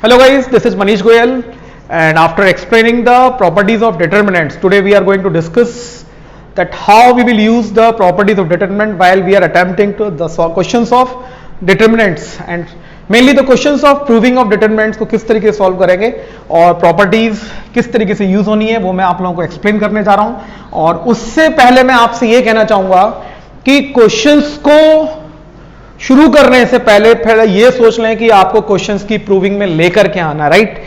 Hello guys, this is Manish Goyal, and after explaining the properties of determinants, today we are going to discuss that how we will use the properties of determinant while we are attempting to the questions of determinants and mainly the questions of proving of determinants को किस तरीके से solve करेंगे और properties किस तरीके से use होनी है वो मैं आप लोगों को एक्सप्लेन करने जा रहा हूं। और उससे पहले मैं आपसे ये कहना चाहूंगा कि क्वेश्चंस को शुरू करने से पहले ये सोच लें कि आपको क्वेश्चंस की प्रूविंग में लेकर के आना, राइट।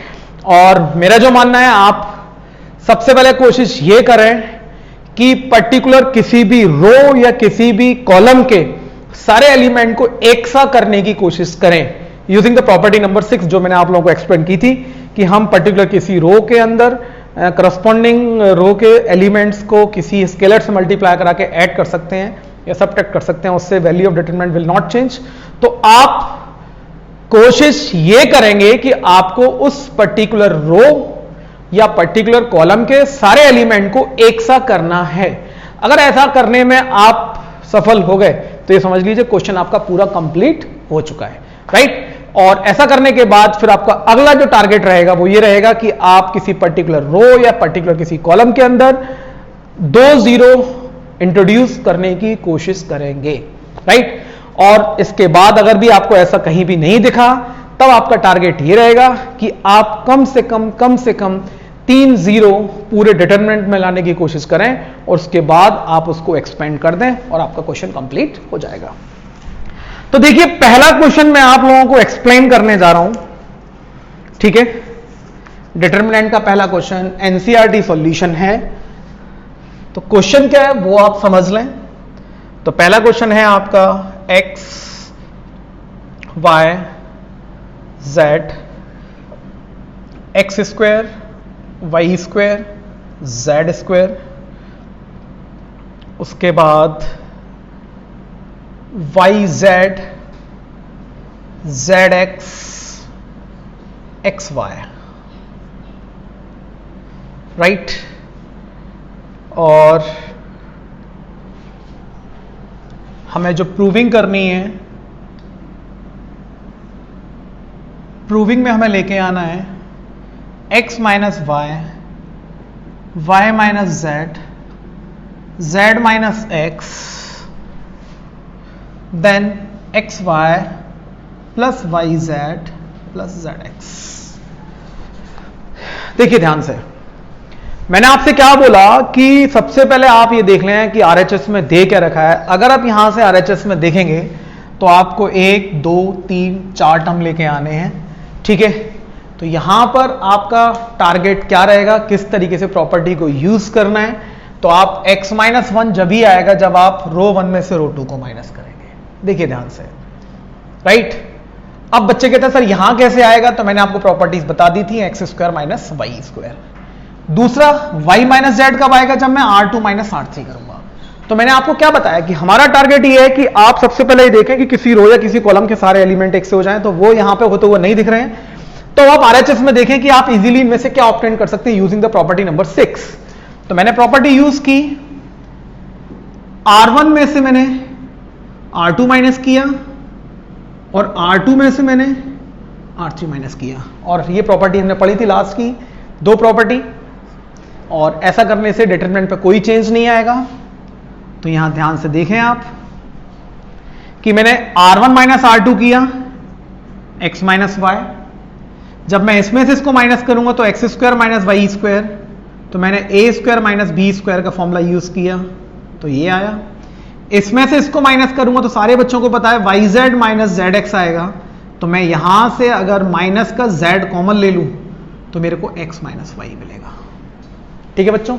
और मेरा जो मानना है, आप सबसे पहले कोशिश ये करें कि पर्टिकुलर किसी भी रो या किसी भी कॉलम के सारे एलिमेंट को एक सा करने की कोशिश करें यूजिंग द प्रॉपर्टी नंबर 6 जो मैंने आप लोगों को एक्सप्लेन की थी कि हम पर्टिकुलर किसी रो के अंदर करस्पॉन्डिंग रो के एलिमेंट्स को किसी स्केलर से मल्टीप्लाई करा के ऐड कर सकते हैं या सबट्रैक्ट कर सकते हैं, उससे value of determinant will not change. तो आप कोशिश ये करेंगे कि आपको उस पर्टिकुलर रो या पर्टिकुलर कॉलम के सारे एलिमेंट को एक सा करना है। अगर ऐसा करने में आप सफल हो गए तो ये समझ लीजिए क्वेश्चन आपका पूरा कंप्लीट हो चुका है, राइट। और ऐसा करने के बाद फिर आपका अगला जो टारगेट रहेगा वो ये रहेगा कि आप किसी पर्टिकुलर रो या पर्टिकुलर किसी कॉलम के अंदर 2 जीरो इंट्रोड्यूस करने की कोशिश करेंगे, राइट। और इसके बाद अगर भी आपको ऐसा कहीं भी नहीं दिखा तब आपका टारगेट ये रहेगा कि आप कम से कम 3 जीरो पूरे डिटरमिनेंट में लाने की कोशिश करें और उसके बाद आप उसको एक्सपेंड कर दें और आपका क्वेश्चन कंप्लीट हो जाएगा। तो देखिए, पहला क्वेश्चन मैं आप लोगों को एक्सप्लेन करने जा रहा हूं, ठीक है। डिटरमिनेंट का पहला क्वेश्चन एनसीईआरटी सॉल्यूशन है। तो क्वेश्चन क्या है वो आप समझ लें। तो पहला क्वेश्चन है आपका x y z x square y square z square, उसके बाद yz zx xy, राइट। और हमें जो प्रूविंग करनी है, प्रूविंग में हमें लेके आना है x minus y, y minus z, z minus x, then xy plus yz plus zx। देखिए ध्यान से, मैंने आपसे क्या बोला कि सबसे पहले आप ये देख लें कि आरएचएस में दे क्या रखा है। अगर आप यहां से आरएचएस में देखेंगे तो आपको 1 2 3 4 टर्म लेके आने हैं, ठीक है। तो यहां पर आपका टारगेट क्या रहेगा, किस तरीके से प्रॉपर्टी को यूज करना है। तो आप x माइनस 1 जब ही आएगा जब आप रो 1 में से रो 2 को माइनस करेंगे। देखिए ध्यान से, राइट। अब बच्चे कहते हैं सर यहां कैसे आएगा, तो मैंने आपको प्रॉपर्टीज बता दी थी, x square minus y square. दूसरा y माइनस जेड कब आएगा, जब मैं R2 माइनस R3 करूंगा। तो मैंने आपको क्या बताया कि हमारा टारगेट ये है कि आप सबसे पहले ये देखें कि किसी रो या किसी कॉलम के सारे एलिमेंट एक से हो जाएं। तो वो यहां पे होते हुए नहीं दिख रहे हैं, तो आप आरएचएस में देखें कि आप इजीली इनमें से क्या ऑब्टेन कर सकते हैं यूजिंग द प्रॉपर्टी नंबर 6। तो मैंने प्रॉपर्टी यूज की, R1 में से मैंने R2 माइनस किया और R2 में से मैंने R3 माइनस किया। और ये प्रॉपर्टी हमने पढ़ी थी लास्ट की 2 प्रॉपर्टी। और ऐसा करने से डिटरमिनेंट पे कोई चेंज नहीं आएगा। तो यहां ध्यान से देखें आप कि मैंने R1 माइनस R2 किया, x माइनस वाई। जब मैं इसमें से इसको माइनस करूंगा तो x square minus y square, तो मैंने a square minus b square का फॉर्मूला यूज किया, तो ये आया। इसमें से इसको माइनस करूंगा तो सारे बच्चों को पता है y z minus z x आएगा। तो मैं यहां से अगर माइनस का z कॉमन ले लूं तो मेरे को x माइनस वाई मिलेगा, ठीक है बच्चों।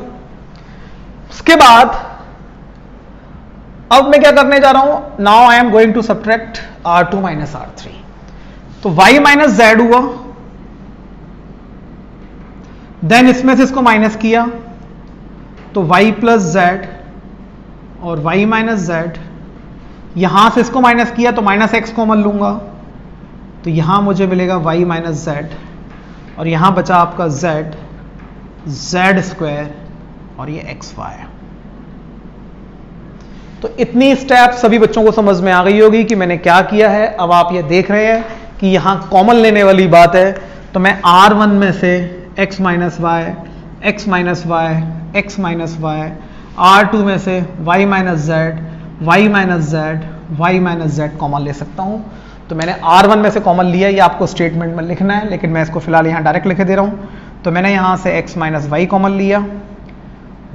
उसके बाद अब मैं क्या करने जा रहा हूं, now I am going to subtract R2 minus R3। तो y माइनस z हुआ, देन इसमें से इसको माइनस किया तो y प्लस z और y माइनस z, यहां से इसको माइनस किया तो माइनस x कॉमन लूंगा तो यहां मुझे मिलेगा y माइनस z और यहां बचा आपका z स्क्वायर और ये xy। तो इतनी स्टेप सभी बच्चों को समझ में आ गई होगी कि मैंने क्या किया है। अब आप ये देख रहे हैं कि यहां कॉमन लेने वाली बात है, तो मैं R1 में से x minus y, x minus y, x minus y, R2 में से y minus z, y minus z, y minus z common ले सकता हूँ। तो मैंने R1 में से कॉमन लिया, ये आपको स्टेटमेंट में लिखना है, लेकिन मैं इसको फिलहाल यहाँ डायरेक्ट लिख दे रहा हूँ। तो मैंने यहाँ से x माइनस वाई कॉमन लिया,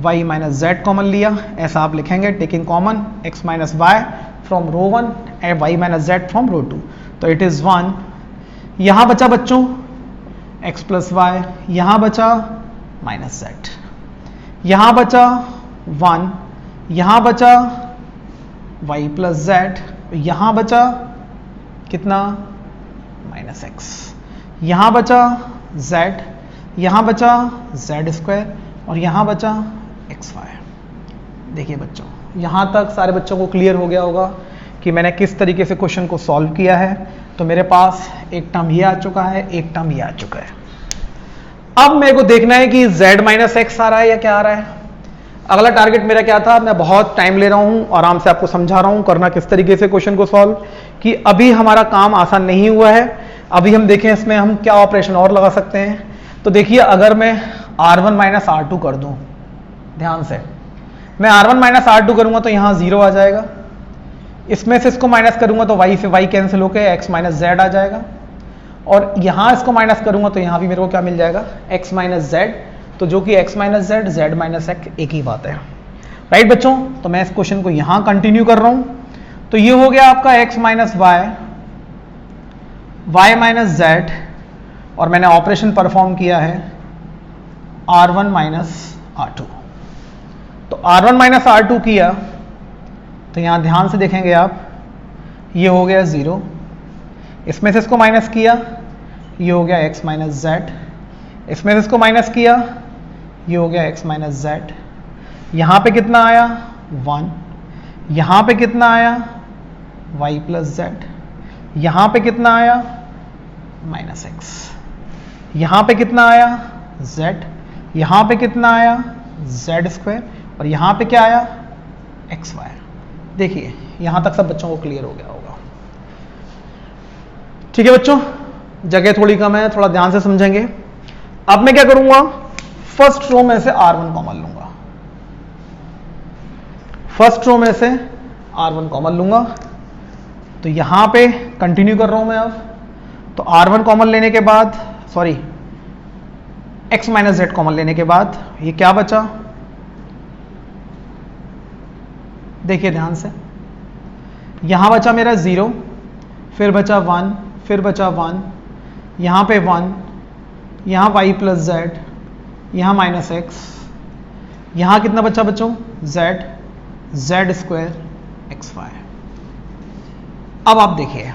y माइनस जेड कॉमन लिया, ऐसा आप लिखेंगे taking common x minus y from row 1 and y minus z from row 2। तो इट इज़ 1। यहाँ बचा बच्चों x प्लस वाई, यहाँ बचा माइनस जेड, यहाँ बचा 1, यहाँ बचा y प्लस जेड, यहाँ बचा कितना माइनस एक्स, यहाँ बचा z, यहाँ बचा z स्क्वायर और यहाँ बचा एक्स वाई। देखिए बच्चों, यहाँ तक सारे बच्चों को क्लियर हो गया होगा कि मैंने किस तरीके से क्वेश्चन को सॉल्व किया है। तो मेरे पास एक टर्म ये आ चुका है, एक टर्म ये आ चुका है। अब मेरे को देखना है कि z माइनस एक्स आ रहा है या क्या आ रहा है। अगला टारगेट मेरा क्या था, मैं बहुत टाइम ले रहा हूं, आराम से आपको समझा रहा हूं करना किस तरीके से क्वेश्चन को सॉल्व, कि अभी हमारा काम आसान नहीं हुआ है। अभी हम देखें इसमें हम क्या ऑपरेशन और लगा सकते हैं। तो देखिए, अगर मैं R1 माइनस R2 कर दूं, ध्यान से मैं R1 माइनस R2 करूंगा तो यहां 0 आ जाएगा, इसमें से इसको माइनस करूंगा तो y से y कैंसिल होकर x माइनस जेड आ जाएगा, और यहां इसको माइनस करूंगा तो यहां भी मेरे को क्या मिल जाएगा x माइनस जेड। तो जो कि x minus Z, z minus x एक ही बात है, राइट बच्चों। तो मैं इस क्वेश्चन को यहां कंटिन्यू कर रहा हूं। तो ये हो गया आपका x minus y, y minus z, और मैंने ऑपरेशन परफॉर्म किया है R1 माइनस R2। तो R1 माइनस R2 किया तो यहां ध्यान से देखेंगे आप, ये हो गया 0, इसमें से इसको माइनस किया, ये हो गया x माइनस जेड, इसमें से इसको माइनस किया, ये हो गया x माइनस जेड। यहाँ पे कितना आया 1, यहाँ पे कितना आया y प्लस जेड, यहाँ पे कितना आया माइनस एक्स, यहाँ पे कितना आया z, यहाँ पे कितना आया z स्क्वायर, और यहाँ पे क्या आया एक्स वाई। देखिए यहाँ तक सब बच्चों को क्लियर हो गया होगा। ठीक है बच्चों, जगह थोड़ी कम है, थोड़ा ध्यान से समझेंगे। अब मैं क्या करूंगा, फर्स्ट रो में से R1 कॉमन लूंगा, फर्स्ट रो में से R1 कॉमन लूंगा। तो यहां पे कंटिन्यू कर रहा हूं मैं अब। तो R1 कॉमन लेने के बाद, sorry x minus z common लेने के बाद ये क्या बचा, देखिए ध्यान से, यहां बचा मेरा 0, फिर बचा 1, फिर बचा 1, यहां पे 1, यहां y प्लस जेड, यहां माइनस एक्स, यहां कितना बचा बच्चों z, z square x y. अब आप देखिए,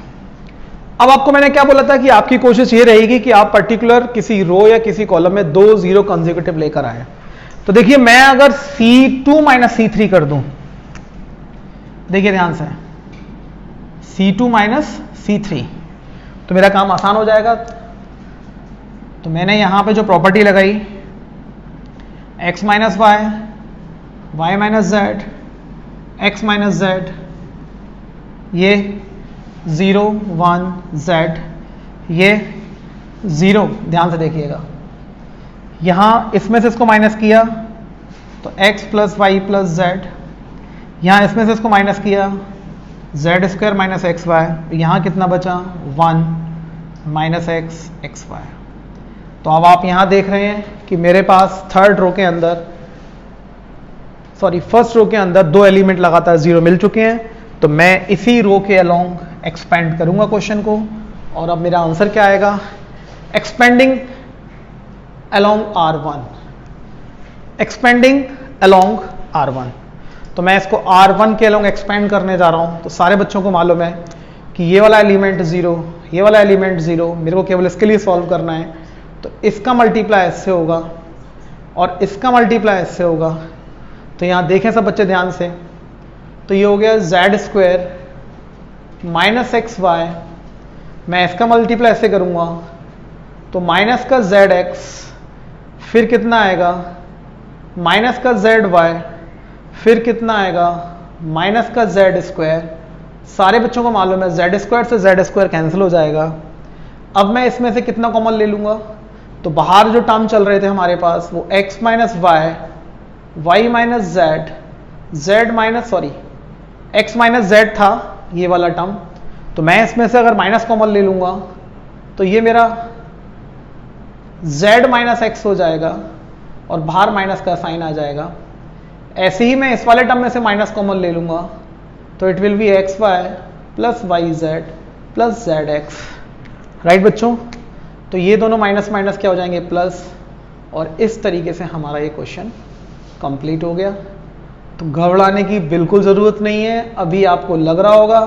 अब आपको मैंने क्या बोला था कि आपकी कोशिश ये रहेगी कि आप पर्टिकुलर किसी रो या किसी कॉलम में 2 0 कंसेक्यूटिव लेकर आए। तो देखिए, मैं अगर C2 माइनस C3 कर दूं, देखिए ध्यान से, C2 माइनस C3, तो मेरा काम आसान हो जाएगा। तो मैंने यहां पे जो प्रॉपर्टी लगाई, x minus y, y minus z, x minus z, ये 0 1 z, ये 0, ध्यान से देखिएगा, यहां इसमें से इसको माइनस किया तो x plus y plus z, यहां इसमें से इसको माइनस किया z square minus x y, यहां कितना बचा 1 माइनस एक्स एक्स वाई। तो अब आप यहां देख रहे हैं कि मेरे पास थर्ड रो के अंदर, सॉरी फर्स्ट रो के अंदर 2 एलिमेंट लगातार 0 मिल चुके हैं। तो मैं इसी रो के अलोंग एक्सपेंड करूंगा क्वेश्चन को, और अब मेरा आंसर क्या आएगा, expanding along R1, expanding along R1। तो मैं इसको R1 के अलोंग एक्सपेंड करने जा रहा हूं। तो सारे बच्चों को मालूम है कि ये वाला एलिमेंट 0, ये वाला एलिमेंट 0, मेरे को केवल इसके लिए सॉल्व करना है। तो इसका मल्टीप्लाई इससे होगा और इसका मल्टीप्लाई इससे होगा। तो यहां देखें सब बच्चे ध्यान से, तो ये हो गया z square minus x y, मैं इसका मल्टीप्लाई ऐसे करूंगा तो माइनस का जेड एक्स, फिर कितना आएगा माइनस का जेड वाई, फिर कितना आएगा माइनस का जेड स्क्वायर। सारे बच्चों को मालूम है जेड स्क्वायर से जेड स्क्वायर कैंसिल हो जाएगा, अब मैं इसमें से कितना कॉमन ले लूंगा, तो बाहर जो टर्म चल रहे थे हमारे पास वो x minus y, y minus z, z minus x minus z था ये वाला टर्म। तो मैं इसमें से अगर माइनस कॉमन ले लूंगा तो ये मेरा z माइनस एक्स हो जाएगा और बाहर माइनस का साइन आ जाएगा। ऐसे ही मैं इस वाले टर्म में से माइनस कॉमन ले लूंगा तो it will be x y plus y z plus z x. Right बच्चों, तो ये दोनों माइनस माइनस क्या हो जाएंगे, प्लस। और इस तरीके से हमारा ये क्वेश्चन कंप्लीट हो गया। तो घबराने की बिल्कुल ज़रूरत नहीं है। अभी आपको लग रहा होगा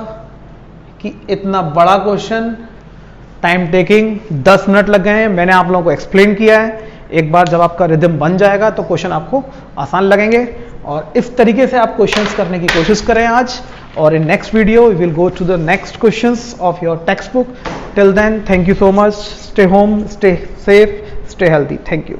कि इतना बड़ा क्वेश्चन, टाइम टेकिंग, 10 मिनट लग गए हैं। मैंने आप लोगों को एक्सप्लेन किया है। एक बार जब आपका रिदम बन जाएगा तो क्वेश्चन आपको आसान लगेंगे। और इस तरीके से आप क्वेश्चंस करने की कोशिश करें आज। और in next video we will go to the next questions of your text book. Till then, thank you so much. Stay home, stay safe, stay healthy. Thank you.